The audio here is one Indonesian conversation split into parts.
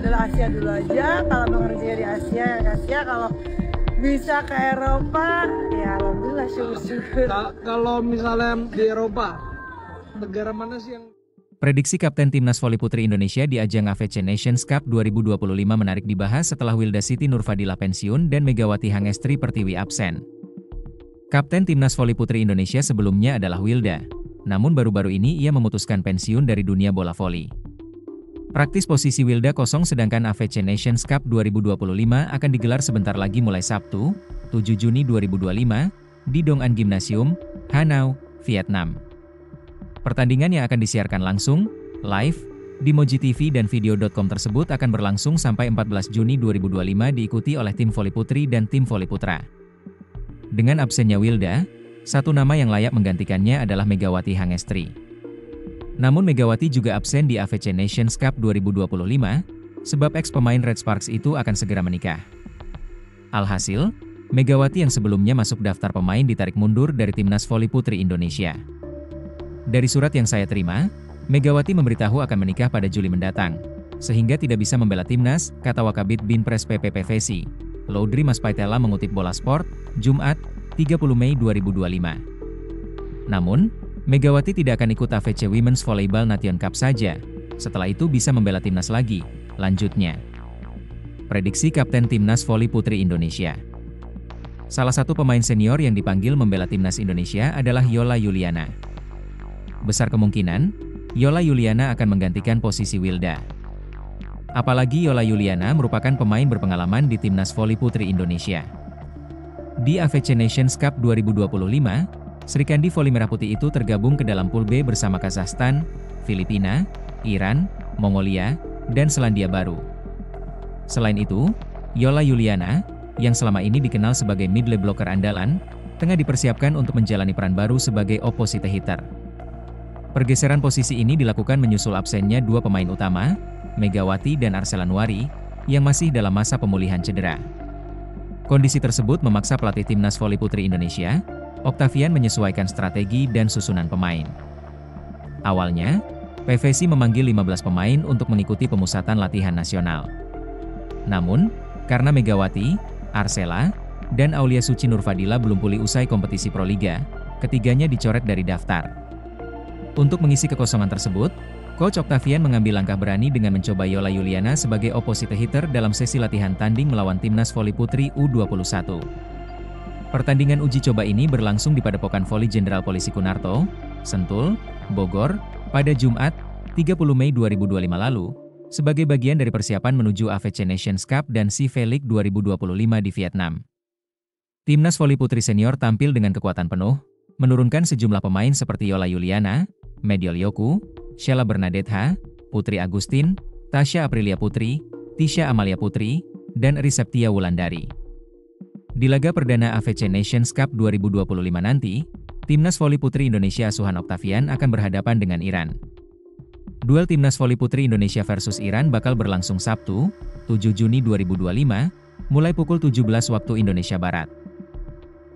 adalah Asia dulu aja. Kalau bekerja di Asia, kalau bisa ke Eropa, ya alhamdulillah syukur-syukur. Kalau misalnya di Eropa, negara mana sih yang... Prediksi Kapten Timnas Voli Putri Indonesia di ajang AFC Nations Cup 2025 menarik dibahas setelah Wilda Siti Nurfadilah pensiun dan Megawati Hangestri Pertiwi absen. Kapten Timnas Voli Putri Indonesia sebelumnya adalah Wilda, namun baru-baru ini ia memutuskan pensiun dari dunia bola voli. Praktis posisi Wilda kosong sedangkan AFC Nations Cup 2025 akan digelar sebentar lagi mulai Sabtu, 7 Juni 2025, di Dong An Gymnasium, Hanau, Vietnam. Pertandingan yang akan disiarkan langsung, live, di Moji TV dan video.com tersebut akan berlangsung sampai 14 Juni 2025 diikuti oleh tim voli putri dan tim voli putra. Dengan absennya Wilda, satu nama yang layak menggantikannya adalah Megawati Hangestri. Namun Megawati juga absen di AFC Nations Cup 2025, sebab ex-pemain Red Sparks itu akan segera menikah. Alhasil, Megawati yang sebelumnya masuk daftar pemain ditarik mundur dari Timnas Voli Putri Indonesia. Dari surat yang saya terima, Megawati memberitahu akan menikah pada Juli mendatang, sehingga tidak bisa membela timnas, kata Wakabit Binpres PPPVC. Laudri Maspaitela mengutip Bola Sport, Jumat, 30 Mei 2025. Namun, Megawati tidak akan ikut AFC Women's Volleyball Nation Cup saja, setelah itu bisa membela timnas lagi, lanjutnya. Prediksi Kapten Timnas Voli Putri Indonesia. Salah satu pemain senior yang dipanggil membela timnas Indonesia adalah Yola Yuliana. Besar kemungkinan, Yola Yuliana akan menggantikan posisi Wilda. Apalagi Yola Yuliana merupakan pemain berpengalaman di Timnas Voli Putri Indonesia. Di AFC Nations Cup 2025, Srikandi Voli Merah Putih itu tergabung ke dalam Pool B bersama Kazakhstan, Filipina, Iran, Mongolia, dan Selandia Baru. Selain itu, Yola Yuliana, yang selama ini dikenal sebagai middle blocker andalan, tengah dipersiapkan untuk menjalani peran baru sebagai opposite hitter. Pergeseran posisi ini dilakukan menyusul absennya dua pemain utama, Megawati dan Arsela Nuari, yang masih dalam masa pemulihan cedera. Kondisi tersebut memaksa pelatih Timnas Voli Putri Indonesia, Octavian menyesuaikan strategi dan susunan pemain. Awalnya, PVC memanggil 15 pemain untuk mengikuti pemusatan latihan nasional. Namun, karena Megawati, Arsela, dan Aulia Suci Nurfadilah belum pulih usai kompetisi Proliga, ketiganya dicoret dari daftar. Untuk mengisi kekosongan tersebut, Coach Octavian mengambil langkah berani dengan mencoba Yola Yuliana sebagai opposite hitter dalam sesi latihan tanding melawan Timnas Voli Putri U21. Pertandingan uji coba ini berlangsung di Padepokan Voli Jenderal Polisi Kunarto, Sentul, Bogor, pada Jumat, 30 Mei 2025 lalu, sebagai bagian dari persiapan menuju AFC Nations Cup dan CV League 2025 di Vietnam. Timnas Voli Putri Senior tampil dengan kekuatan penuh, menurunkan sejumlah pemain seperti Yola Yuliana, Mediol Yoku, Sheila Bernadette, Putri Agustin, Tasya Aprilia Putri, Tisha Amalia Putri, dan Riseptia Wulandari. Di laga perdana AFC Nations Cup 2025 nanti, Timnas Voli Putri Indonesia asuhan Octavian akan berhadapan dengan Iran. Duel Timnas Voli Putri Indonesia versus Iran bakal berlangsung Sabtu, 7 Juni 2025, mulai pukul 17 waktu Indonesia Barat.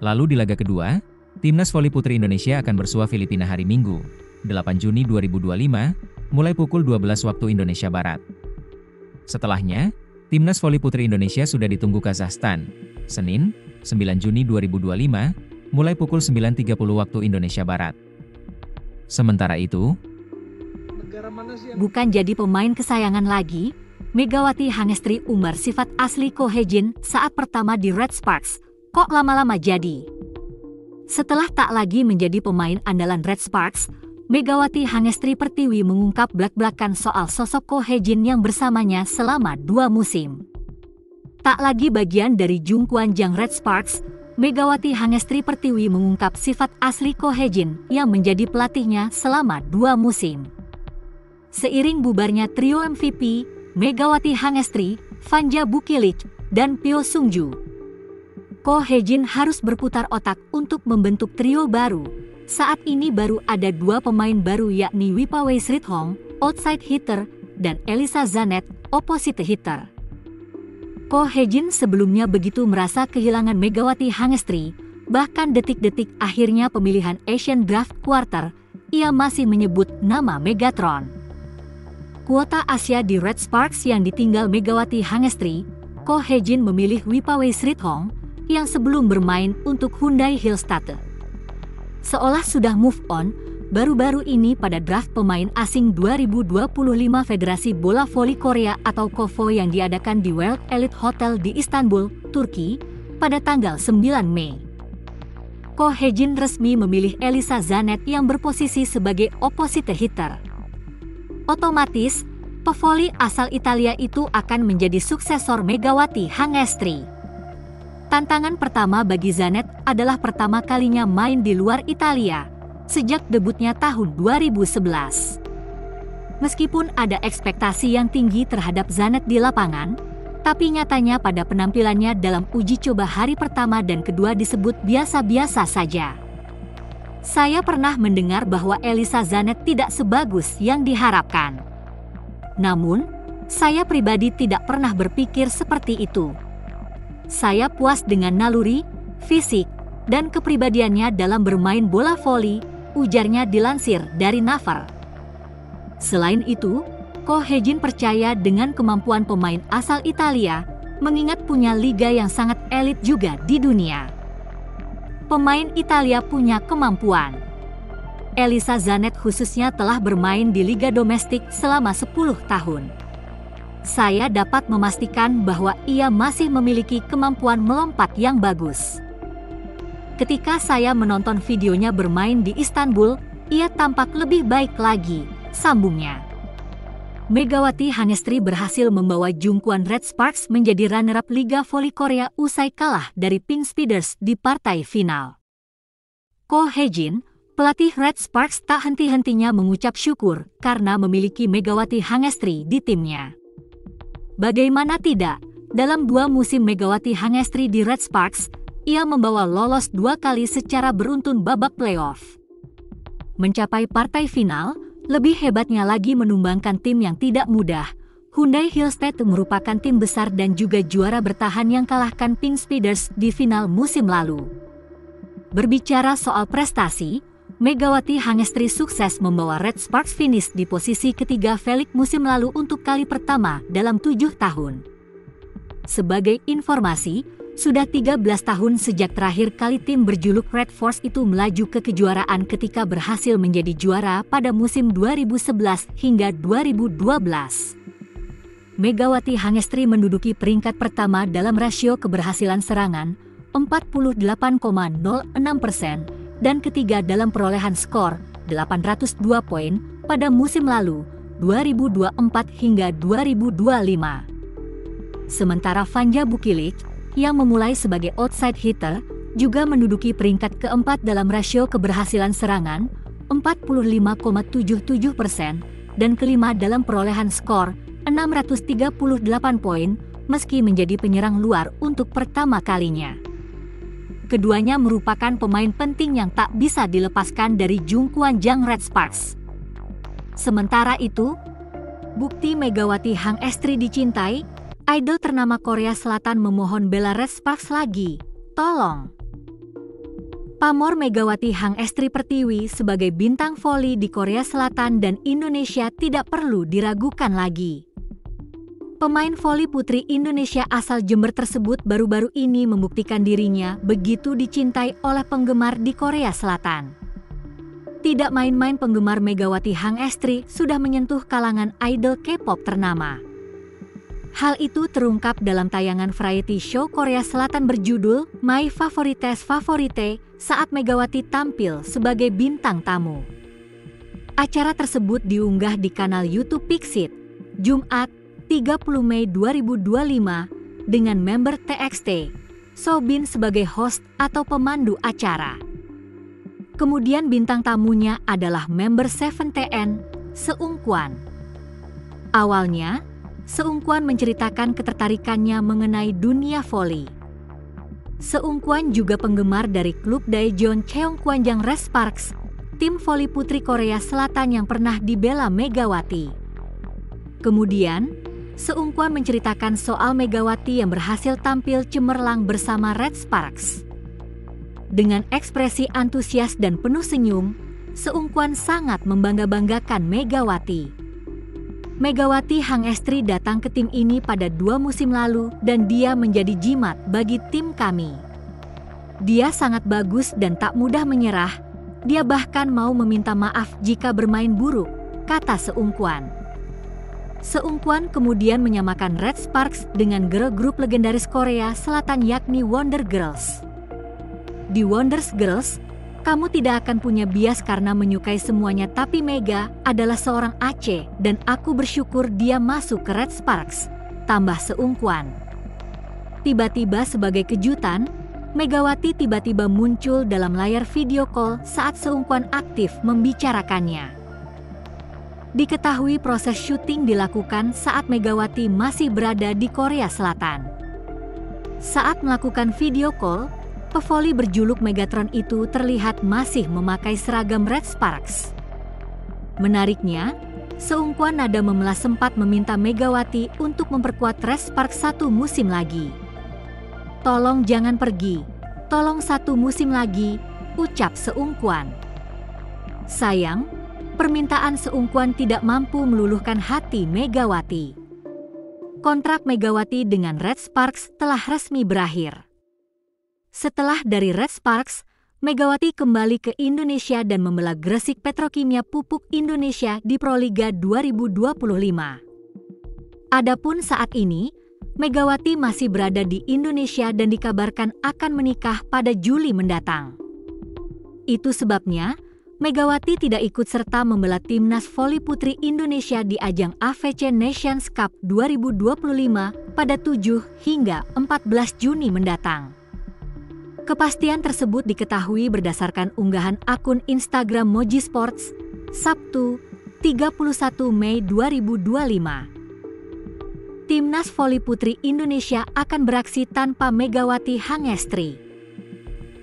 Lalu di laga kedua, Timnas Voli Putri Indonesia akan bersua Filipina hari Minggu, 8 Juni 2025, mulai pukul 12 waktu Indonesia Barat. Setelahnya, Timnas Voli Putri Indonesia sudah ditunggu Kazakhstan, Senin, 9 Juni 2025, mulai pukul 9.30 waktu Indonesia Barat. Sementara itu, bukan jadi pemain kesayangan lagi, Megawati Hangestri umbar sifat asli Ko Hye-jin saat pertama di Red Sparks, kok lama-lama jadi? Setelah tak lagi menjadi pemain andalan Red Sparks, Megawati Hangestri Pertiwi mengungkap blak-blakan soal sosok Ko Hye-jin yang bersamanya selama 2 musim. Tak lagi bagian dari Jung Kwan Jang Red Sparks, Megawati Hangestri Pertiwi mengungkap sifat asli Ko Hye-jin yang menjadi pelatihnya selama 2 musim. Seiring bubarnya trio MVP, Megawati Hangestri, Vanja Bukilic, dan Pyo Sungju, Ko Hye-jin harus berputar otak untuk membentuk trio baru. Saat ini baru ada 2 pemain baru yakni Wipawei Srithong, outside hitter, dan Elisa Zanet, opposite hitter. Ko Hye-jin sebelumnya begitu merasa kehilangan Megawati Hangestri, bahkan detik-detik akhirnya pemilihan Asian Draft Quarter, ia masih menyebut nama Megatron. kuota Asia di Red Sparks yang ditinggal Megawati Hangestri, Ko Hye-jin memilih Wipawey Srithong yang sebelum bermain untuk Hyundai Hillstatte. Seolah sudah move on, baru-baru ini pada draft pemain asing 2025 Federasi Bola Voli Korea atau KOVO yang diadakan di World Elite Hotel di Istanbul, Turki, pada tanggal 9 Mei. Ko Hye-jin resmi memilih Elisa Zanet yang berposisi sebagai opposite hitter. Otomatis, pevoli asal Italia itu akan menjadi suksesor Megawati Hangestri. Tantangan pertama bagi Zanet adalah pertama kalinya main di luar Italia sejak debutnya tahun 2011. Meskipun ada ekspektasi yang tinggi terhadap Zanet di lapangan, tapi nyatanya pada penampilannya dalam uji coba hari pertama dan kedua disebut biasa-biasa saja. Saya pernah mendengar bahwa Elisa Zanet tidak sebagus yang diharapkan. Namun, saya pribadi tidak pernah berpikir seperti itu. Saya puas dengan naluri, fisik, dan kepribadiannya dalam bermain bola voli, ujarnya dilansir dari Naver. Selain itu, Ko Hye-jin percaya dengan kemampuan pemain asal Italia, mengingat punya liga yang sangat elit juga di dunia. Pemain Italia punya kemampuan. Elisa Zanet khususnya telah bermain di liga domestik selama 10 tahun. Saya dapat memastikan bahwa ia masih memiliki kemampuan melompat yang bagus. Ketika saya menonton videonya bermain di Istanbul, ia tampak lebih baik lagi, sambungnya. Megawati Hangestri berhasil membawa Jungkwon Red Sparks menjadi runner-up Liga Voli Korea usai kalah dari Pink Speeders di partai final. Ko Hye-jin, pelatih Red Sparks tak henti-hentinya mengucap syukur karena memiliki Megawati Hangestri di timnya. Bagaimana tidak, dalam 2 musim Megawati Hangestri di Red Sparks, ia membawa lolos 2 kali secara beruntun babak playoff. Mencapai partai final, lebih hebatnya lagi menumbangkan tim yang tidak mudah. Hyundai Hillstatte merupakan tim besar dan juga juara bertahan yang kalahkan Pink Speeders di final musim lalu. Berbicara soal prestasi, Megawati Hangestri sukses membawa Red Sparks finish di posisi ketiga V-League musim lalu untuk kali pertama dalam 7 tahun. Sebagai informasi, sudah 13 tahun sejak terakhir kali tim berjuluk Red Force itu melaju ke kejuaraan ketika berhasil menjadi juara pada musim 2011 hingga 2012. Megawati Hangestri menduduki peringkat pertama dalam rasio keberhasilan serangan 48,06% dan ketiga dalam perolehan skor 802 poin pada musim lalu 2024 hingga 2025. Sementara Vanja Bukilik yang memulai sebagai outside hitter juga menduduki peringkat keempat dalam rasio keberhasilan serangan 45,77% dan kelima dalam perolehan skor 638 poin meski menjadi penyerang luar untuk pertama kalinya. Keduanya merupakan pemain penting yang tak bisa dilepaskan dari Jungkwon Red Sparks. Sementara itu, bukti Megawati Hangestri dicintai, idol ternama Korea Selatan memohon bela Red Sparks lagi, tolong. Pamor Megawati Hangestri Pertiwi sebagai bintang voli di Korea Selatan dan Indonesia tidak perlu diragukan lagi. Pemain voli putri Indonesia asal Jember tersebut baru-baru ini membuktikan dirinya begitu dicintai oleh penggemar di Korea Selatan. Tidak main-main penggemar Megawati Hangestri sudah menyentuh kalangan idol K-pop ternama. Hal itu terungkap dalam tayangan variety show Korea Selatan berjudul My Favorites Favorite saat Megawati tampil sebagai bintang tamu. Acara tersebut diunggah di kanal YouTube Pixit, Jumat 30 Mei 2025 dengan member TXT, Soobin sebagai host atau pemandu acara. Kemudian bintang tamunya adalah member Seventeen, Seung Kwan. Awalnya, Seung Kwan menceritakan ketertarikannya mengenai dunia voli. Seung Kwan juga penggemar dari klub Daejeon Cheongkwanjang Red Sparks, tim voli putri Korea Selatan yang pernah dibela Megawati. Kemudian, Seung Kwan menceritakan soal Megawati yang berhasil tampil cemerlang bersama Red Sparks. Dengan ekspresi antusias dan penuh senyum, Seung Kwan sangat membangga-banggakan Megawati. Megawati Hangestri datang ke tim ini pada 2 musim lalu dan dia menjadi jimat bagi tim kami. Dia sangat bagus dan tak mudah menyerah. Dia bahkan mau meminta maaf jika bermain buruk, kata Seungkwan. Seungkwan kemudian menyamakan Red Sparks dengan girl group legendaris Korea Selatan yakni Wonder Girls. Di Wonder Girls, kamu tidak akan punya bias karena menyukai semuanya, tapi Mega adalah seorang Aceh dan aku bersyukur dia masuk ke Red Sparks, tambah Seungkwan. Tiba-tiba sebagai kejutan, Megawati tiba-tiba muncul dalam layar video call saat Seungkwan aktif membicarakannya. Diketahui proses syuting dilakukan saat Megawati masih berada di Korea Selatan. Saat melakukan video call, pevoli berjuluk Megatron itu terlihat masih memakai seragam Red Sparks. Menariknya, Seungkwan nada memelas sempat meminta Megawati untuk memperkuat Red Sparks 1 musim lagi. Tolong jangan pergi, tolong 1 musim lagi, ucap Seungkwan. Sayang, permintaan Seungkwan tidak mampu meluluhkan hati Megawati. Kontrak Megawati dengan Red Sparks telah resmi berakhir. Setelah dari Red Sparks, Megawati kembali ke Indonesia dan membela Gresik Petrokimia Pupuk Indonesia di Proliga 2025. Adapun saat ini, Megawati masih berada di Indonesia dan dikabarkan akan menikah pada Juli mendatang. Itu sebabnya, Megawati tidak ikut serta membela timnas voli putri Indonesia di ajang AFC Nations Cup 2025 pada 7 hingga 14 Juni mendatang. Kepastian tersebut diketahui berdasarkan unggahan akun Instagram Moji Sports, Sabtu, 31 Mei 2025. Timnas voli putri Indonesia akan beraksi tanpa Megawati Hangestri.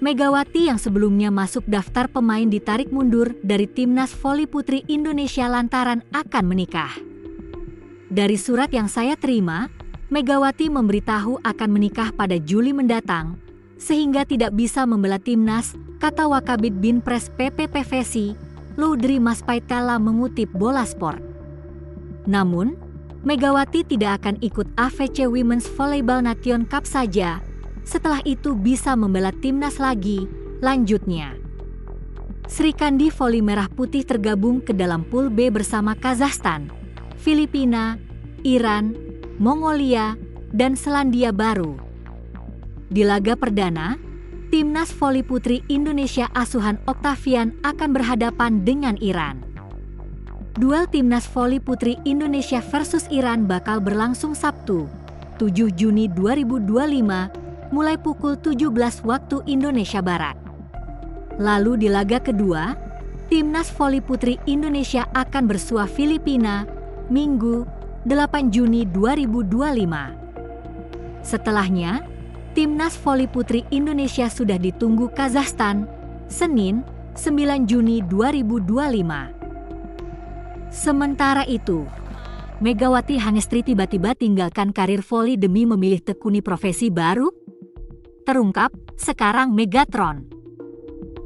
Megawati yang sebelumnya masuk daftar pemain ditarik mundur dari Timnas voli putri Indonesia lantaran akan menikah. Dari surat yang saya terima, Megawati memberitahu akan menikah pada Juli mendatang, sehingga tidak bisa membela timnas, kata Wakabid Binpres PPPVC, Loudri Maspaitela mengutip Bola Sport. Namun, Megawati tidak akan ikut AFC Women's Volleyball Nation Cup saja, setelah itu bisa membela timnas lagi, lanjutnya. Sri Kandi Voli Merah Putih tergabung ke dalam pool B bersama Kazakhstan, Filipina, Iran, Mongolia, dan Selandia Baru. Di laga perdana, timnas voli putri Indonesia asuhan Octavian akan berhadapan dengan Iran. Duel timnas voli putri Indonesia versus Iran bakal berlangsung Sabtu, 7 Juni 2025, mulai pukul 17 waktu Indonesia Barat. Lalu di laga kedua, timnas voli putri Indonesia akan bersua Filipina, Minggu, 8 Juni 2025. Setelahnya, timnas voli putri Indonesia sudah ditunggu Kazakhstan, Senin, 9 Juni 2025. Sementara itu, Megawati Hangestri tiba-tiba tinggalkan karir voli demi memilih tekuni profesi baru? Terungkap, sekarang Megatron.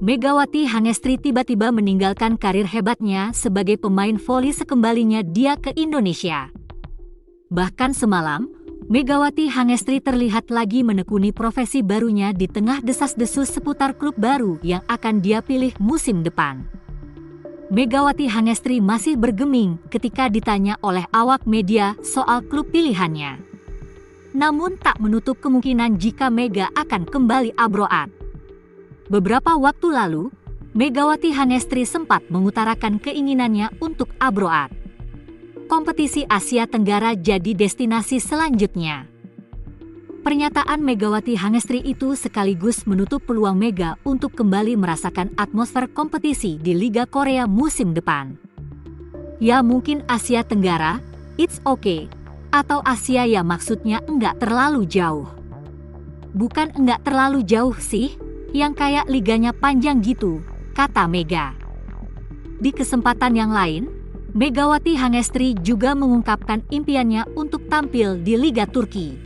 Megawati Hangestri tiba-tiba meninggalkan karir hebatnya sebagai pemain voli sekembalinya dia ke Indonesia. Bahkan semalam, Megawati Hangestri terlihat lagi menekuni profesi barunya di tengah desas-desus seputar klub baru yang akan dia pilih musim depan. Megawati Hangestri masih bergeming ketika ditanya oleh awak media soal klub pilihannya. Namun tak menutup kemungkinan jika Mega akan kembali abroad. Beberapa waktu lalu, Megawati Hangestri sempat mengutarakan keinginannya untuk abroad. Kompetisi Asia Tenggara jadi destinasi selanjutnya. Pernyataan Megawati Hangestri itu sekaligus menutup peluang Mega untuk kembali merasakan atmosfer kompetisi di Liga Korea musim depan. Ya mungkin Asia Tenggara, it's okay, atau Asia ya maksudnya enggak terlalu jauh. Bukan enggak terlalu jauh sih, yang kayak liganya panjang gitu, kata Mega. Di kesempatan yang lain, Megawati Hangestri juga mengungkapkan impiannya untuk tampil di Liga Turki.